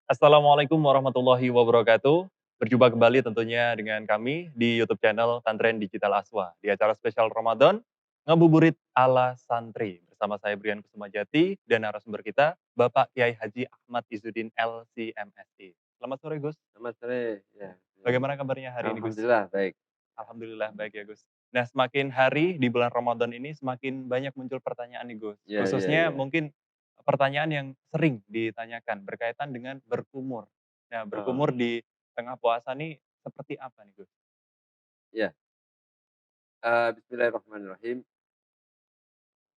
Assalamualaikum warahmatullahi wabarakatuh. Berjumpa kembali tentunya dengan kami di YouTube channel Santren Digital Aswa. Di acara spesial Ramadan, Ngabuburit ala Santri. Bersama saya Brian Kusumajati dan narasumber kita, Bapak Kiai Haji Ahmad Izzuddin LCMSI. Selamat sore Gus. Selamat sore, ya. Bagaimana kabarnya hari ini Gus? Alhamdulillah baik. Alhamdulillah baik ya Gus. Nah, semakin hari di bulan Ramadan ini semakin banyak muncul pertanyaan nih Gus. Ya, ya, Khususnya ya. mungkin pertanyaan yang sering ditanyakan berkaitan dengan berkumur. Nah, Heeh. berkumur di tengah puasa nih seperti apa nih Gus? Ya, bismillahirrahmanirrahim.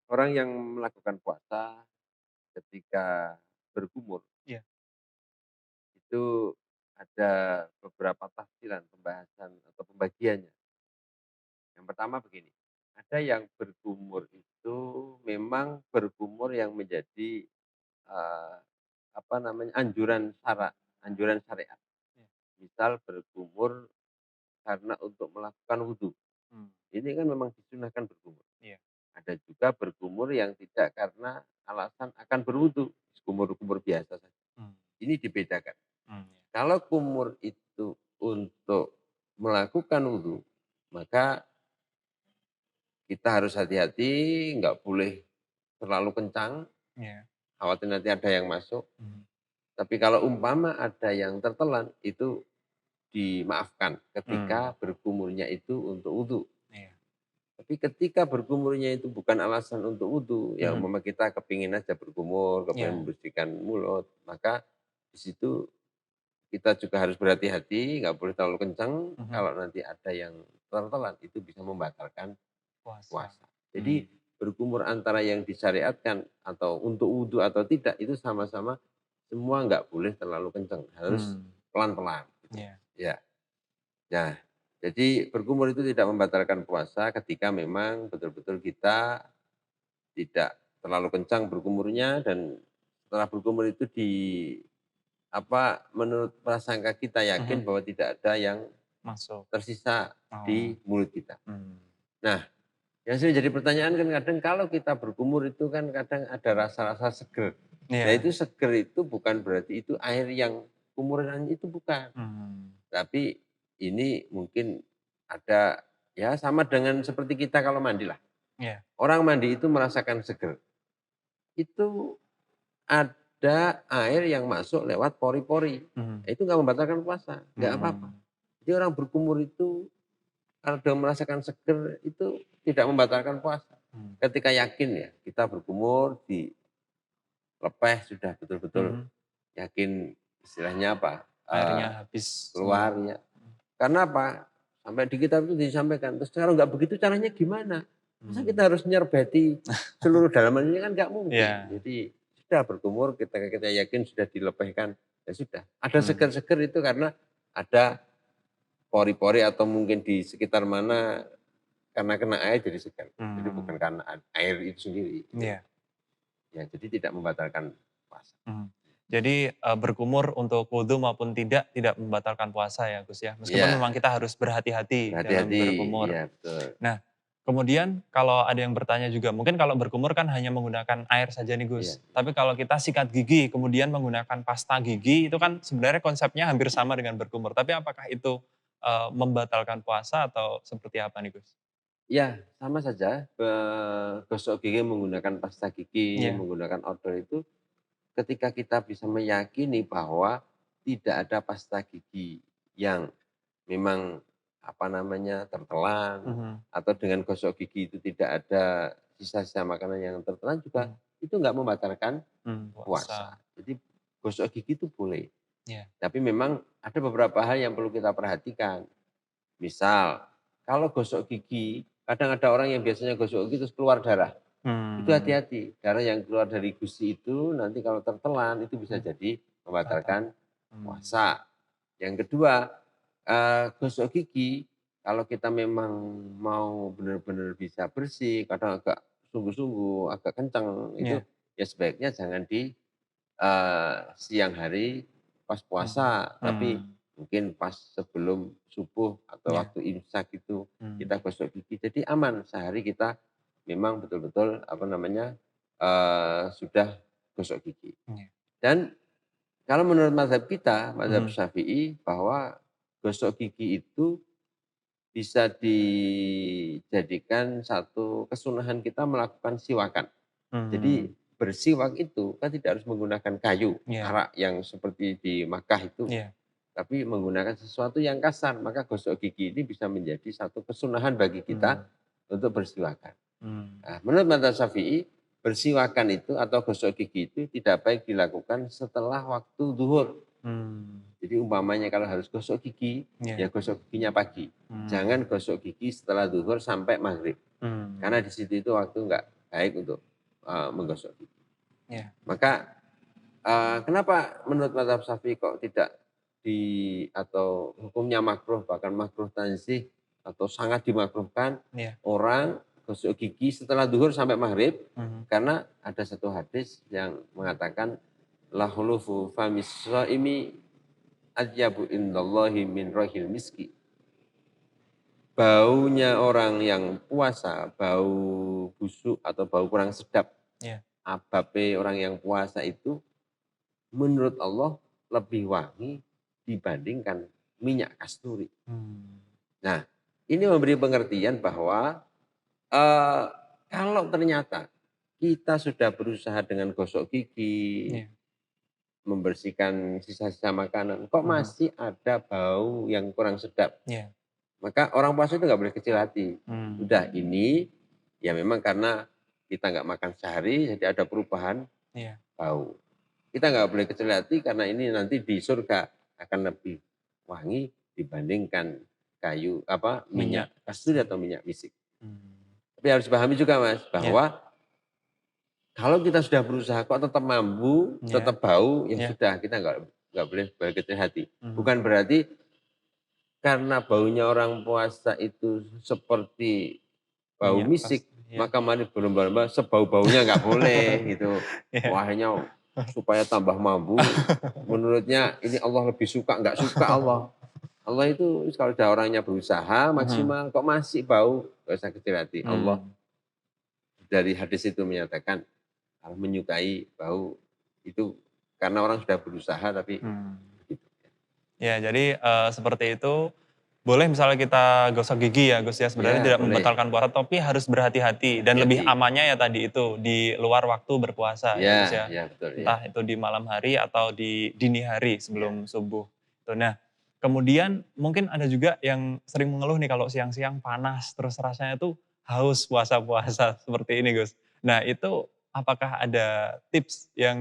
Orang yang melakukan puasa ketika bergumul Iya. itu ada beberapa tafsiran, pembahasan atau pembagiannya. Yang pertama begini, ada yang bergumur itu memang bergumur yang menjadi, eee, anjuran syariat. Iya. Misal bergumur karena untuk melakukan wudhu. Mmm. Ini kan memang disunahkan bergumur. Iya. Ada juga bergumur yang tidak karena alasan akan berwudu, kumur-kumur biasa saja. Mmm. Ini dibedakan. Iya. Kalau kumur itu untuk melakukan wudu, maka kita harus hati-hati, nggak boleh terlalu kencang, Iya. khawatir nanti ada yang masuk. Mmm. Tapi kalau umpama ada yang tertelan, itu dimaafkan Mmm. ketika bergumurnya itu untuk wudu. Iya. Tapi ketika bergumurnya itu bukan alasan untuk wudhu, ya Mhm. umpama kita kepingin aja bergumur, kepingin Iya. membersihkan mulut, maka di situ kita juga harus berhati-hati, nggak boleh terlalu kencang, Mhm. kalau nanti ada yang tertelan, itu bisa membatalkan Puasa. puasa. Jadi Mmm. bergumur antara yang disyariatkan atau untuk wudhu atau tidak, itu sama-sama semua nggak boleh terlalu kencang, harus Mmm. pelan-pelan gitu. Iya. Ya. Nah, jadi bergumur itu tidak membatalkan puasa ketika memang betul-betul kita tidak terlalu kencang bergumurnya dan setelah bergumur itu menurut prasangka kita yakin Mhm. bahwa tidak ada yang Masuk. tersisa Oh. di mulut kita. Mmm. Nah, yang sering jadi pertanyaan kan kadang kalau kita bergumur itu kan kadang ada rasa-rasa seger. Nah, Iya. itu seger itu bukan berarti itu air yang kumuran itu bukan. Mmm. Tapi ini mungkin ada ya sama dengan seperti kita kalau mandi lah. Iya. Orang mandi itu merasakan seger. Itu ada air yang masuk lewat pori-pori. Mhm. Itu nggak membatalkan puasa, nggak apa-apa. Mmm. Jadi orang berkumur itu kalau sudah merasakan seger itu tidak membatalkan puasa. Mmm. Ketika yakin ya kita berkumur dilepeh sudah betul-betul Mhm. yakin istilahnya apa, Airnya habis keluar semua. ya. Karena apa? Sampai di kitab itu disampaikan, terus kalau nggak begitu caranya gimana? Masa Mmm. kita harus nyerbeti seluruh dalaman ini kan nggak mungkin. Iya. Jadi sudah berkumur, ketika kita yakin sudah dilepehkan, ya sudah. Ada Mmm. seger-seger itu karena ada pori-pori atau mungkin di sekitar mana karena kena air jadi segar. Jadi bukan Mmm. karena air itu sendiri. Gitu. Iya. Ya, jadi tidak membatalkan puasa. Mhm. Jadi, berkumur untuk wudu maupun tidak membatalkan puasa ya, Gus, ya? Meskipun Iya, memang kita harus berhati-hati dalam berhati-hati. berkumur. Iya, betul. Nah, kemudian kalau ada yang bertanya juga, mungkin kalau berkumur kan hanya menggunakan air saja nih, Iya, Gus. iya. Tapi kalau kita sikat gigi, kemudian menggunakan pasta gigi, itu kan sebenarnya konsepnya hampir sama dengan berkumur. Tapi apakah itu, membatalkan puasa atau seperti apa nih, Gus? Iya, sama saja, gosok gigi menggunakan pasta gigi, Iya. menggunakan odol itu ketika kita bisa meyakini bahwa tidak ada pasta gigi yang memang, tertelan Mhm. atau dengan gosok gigi itu tidak ada sisa-sisa makanan yang tertelan juga Mhm. itu nggak membatalkan puasa. Puasa. Jadi gosok gigi itu boleh, Iya. tapi memang ada beberapa hal yang perlu kita perhatikan. Misal, kalau gosok gigi, kadang ada orang yang biasanya gosok gigi terus keluar darah. Itu Mmm. hati-hati, darah yang keluar dari gusi itu nanti kalau tertelan itu bisa Mhm. jadi Batal. membatalkan Mmm. puasa. Yang kedua, gosok gigi kalau kita memang mau benar-benar bisa bersih, kadang agak sungguh-sungguh, agak kencang, itu Iya. ya sebaiknya jangan di siang hari pas Mmm. puasa, tapi Mmm. mungkin pas sebelum subuh atau Iya. waktu imsak itu Mmm. kita gosok gigi. Jadi aman sehari kita memang betul-betul sudah gosok gigi. Iya. Dan Kalau menurut mazhab kita, mazhab Mhm. Syafi'i, bahwa gosok gigi itu bisa dijadikan satu kesunahan kita melakukan siwakan. Jadi Mmm, bersiwak itu kan tidak harus menggunakan kayu, iya arak yang seperti di Makkah itu, iya. tapi menggunakan sesuatu yang kasar. Maka gosok gigi ini bisa menjadi satu kesunahan bagi kita Mmm, untuk bersiwakan. mmm, Nah, menurut mazhab Syafi'i, bersiwakan itu atau gosok gigi itu tidak baik dilakukan setelah waktu zuhur. mmm, Jadi umpamanya kalau harus gosok gigi, iya, ya gosok giginya pagi. mmm, Jangan gosok gigi setelah zuhur sampai maghrib. mmm, Karena di situ itu waktu enggak baik untuk, menggosok gigi. iya, Maka, kenapa menurut mazhab Syafi'i kok tidak atau hukumnya makruh, bahkan makruh tanzih atau sangat dimakruhkan iya, orang gosok gigi setelah zuhur sampai maghrib? mhm, Karena ada satu hadis yang mengatakan, "La khulufu famis shaimi atyabu indallahi min rihil miski." Baunya orang yang puasa, bau busuk atau bau kurang sedap, iya, ababe orang yang puasa itu menurut Allah lebih wangi dibandingkan minyak kasturi. mmm, Nah, ini memberi pengertian bahwa, eee, kalau ternyata kita sudah berusaha dengan gosok gigi, iya, membersihkan sisa-sisa makanan, kok mhm, masih ada bau yang kurang sedap, iya, maka orang puasa itu nggak boleh kecil hati. mmm, Udah ini, ya memang karena kita nggak makan sehari, jadi ada perubahan iya, bau. Kita nggak boleh kecil hati karena ini nanti di surga akan lebih wangi dibandingkan minyak minyak kasturi kasturi, atau minyak misik. mmm, Tapi harus dipahami juga Mas, iya, bahwa kalau kita sudah berusaha kok tetap mambu, iya, tetap bau, ya iya, sudah kita nggak boleh berkecil hati. mhm, Bukan berarti karena baunya orang puasa itu seperti bau minyak misik, kasturi, iya, maka mari berlomba-lomba sebau-baunya nggak boleh gitu. iya, Wah hanya supaya tambah mampu, menurutnya ini Allah lebih suka, nggak suka Allah. Allah itu kalau udah orangnya berusaha mhm, maksimal, kok masih bau, nggak usah kecil hati. Allah mmm, dari hadis itu menyatakan, Allah menyukai bau itu karena orang sudah berusaha tapi mmm. begitu. Ya, jadi, seperti itu, boleh misalnya kita gosok gigi ya, Gus, ya, sebenarnya Ya tidak boleh, membatalkan puasa, tapi harus berhati-hati dan lebih hati-hati. amannya ya tadi itu, di luar waktu berpuasa ya, Gus, Ya, ya. ya betul ya. Entah itu di malam hari atau di dini hari Ya, sebelum subuh. Tuh, nah, kemudian mungkin ada juga yang sering mengeluh nih kalau siang-siang panas, terus rasanya tuh haus puasa-puasa seperti ini, Gus. Nah, itu apakah ada tips hmm, yang,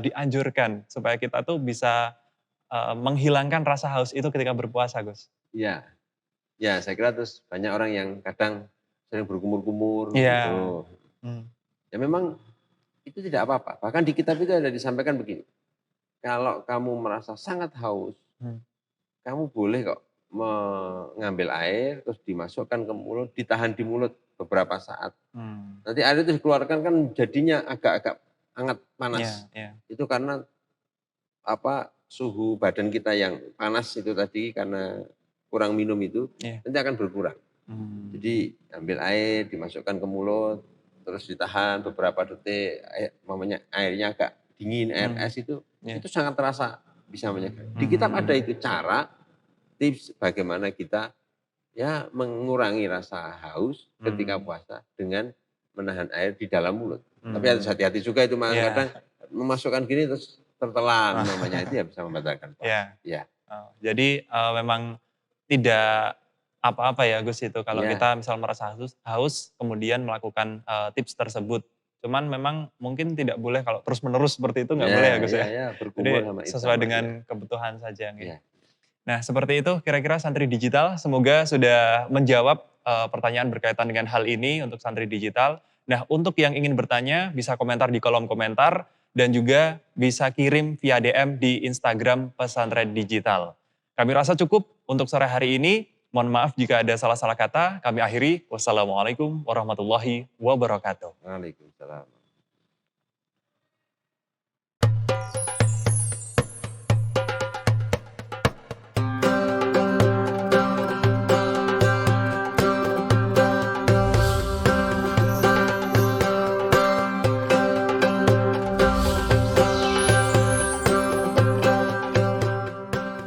dianjurkan supaya kita tuh bisa menghilangkan rasa haus itu ketika berpuasa, Gus? ya. Ya, saya kira terus banyak orang yang kadang sering berkumur-kumur Iya, gitu. mmm, Ya memang itu tidak apa-apa. Bahkan di kitab itu ada disampaikan begini, kalau kamu merasa sangat haus, mmm, kamu boleh kok mengambil air terus dimasukkan ke mulut, ditahan di mulut beberapa saat. mmm, Nanti air itu dikeluarkan kan jadinya agak-agak hangat, panas. iya iya, Itu karena suhu badan kita yang panas itu tadi karena kurang minum itu iya, nanti akan berkurang. mmm, Jadi ambil air, dimasukkan ke mulut, terus ditahan beberapa detik, mamanya airnya agak dingin, air mmm, es itu iya, sangat terasa bisa menyegar. Di kitab ada mmm, itu cara, tips bagaimana kita ya mengurangi rasa haus ketika mmm, puasa dengan menahan air di dalam mulut. Tapi harus mmm, hati-hati juga itu Mas, iya, kadang memasukkan gini terus tertelan mamanya itu ya bisa membatalkan puasa. iya, Iya, jadi, memang tidak apa-apa ya, Gus, itu kalau iya, kita misal merasa haus haus kemudian melakukan, tips tersebut. Cuman memang mungkin tidak boleh kalau terus-menerus seperti itu nggak iya boleh ya, Gus, iya ya. iya, bergumul Jadi sama itu sesuai sama, iya dengan kebutuhan saja, nggih. iya. Nah, seperti itu kira-kira santri digital. Semoga sudah menjawab, pertanyaan berkaitan dengan hal ini untuk santri digital. Nah, untuk yang ingin bertanya bisa komentar di kolom komentar dan juga bisa kirim via DM di Instagram Pesantren Digital. Kami rasa cukup untuk sore hari ini. Mohon maaf jika ada salah-salah kata. Kami akhiri. Wassalamualaikum warahmatullahi wabarakatuh. Waalaikumsalam.